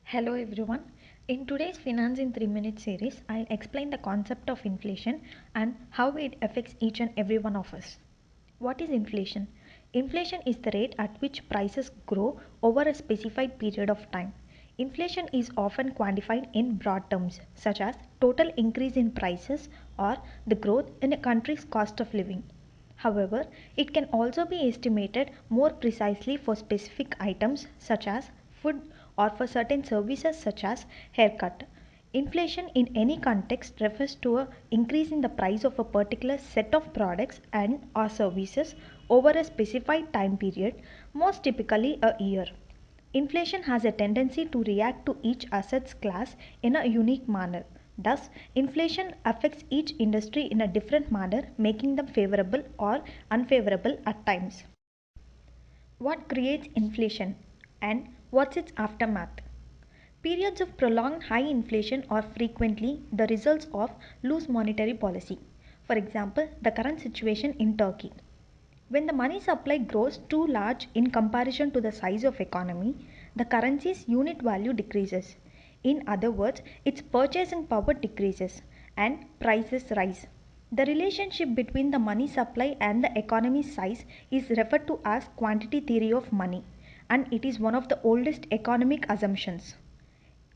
Hello everyone. In today's Finance in 3 Minutes series, I'll explain the concept of inflation and how it affects each and every one of us. What is inflation? Inflation is the rate at which prices grow over a specified period of time. Inflation is often quantified in broad terms, such as total increase in prices or the growth in a country's cost of living. However, it can also be estimated more precisely for specific items such as food or for certain services such as haircut. Inflation in any context refers to an increase in the price of a particular set of products and or services over a specified time period, most typically a year. Inflation has a tendency to react to each asset class in a unique manner. Thus, inflation affects each industry in a different manner, making them favorable or unfavorable at times. What creates inflation and what's its aftermath? Periods of prolonged high inflation are frequently the results of loose monetary policy. For example, the current situation in Turkey. When the money supply grows too large in comparison to the size of economy, the currency's unit value decreases. In other words, its purchasing power decreases and prices rise. The relationship between the money supply and the economy's size is referred to as quantity theory of money, and it is one of the oldest economic assumptions.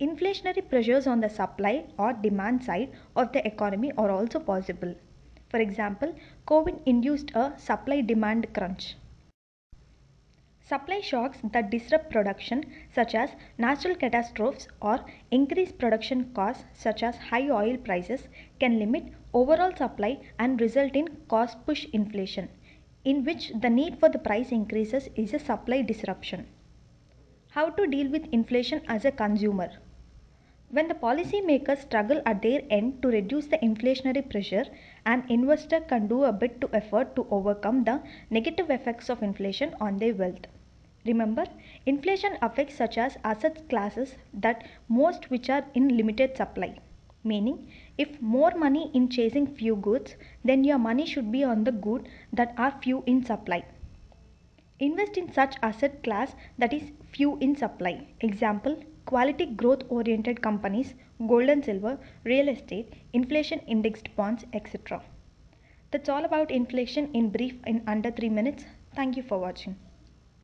Inflationary pressures on the supply or demand side of the economy are also possible. For example, COVID induced a supply demand crunch. Supply shocks that disrupt production, such as natural catastrophes or increased production costs, such as high oil prices, can limit overall supply and result in cost push inflation, in which the need for the price increases is a supply disruption. How to deal with inflation as a consumer? When the policymakers struggle at their end to reduce the inflationary pressure, an investor can do a bit to effort to overcome the negative effects of inflation on their wealth. Remember, inflation affects such as asset classes that most which are in limited supply. Meaning, if more money in chasing few goods, then your money should be on the good that are few in supply. Invest in such asset class that is few in supply. Example, quality growth oriented companies, gold and silver, real estate, inflation indexed bonds, etc. That's all about inflation in brief in under 3 minutes. Thank you for watching.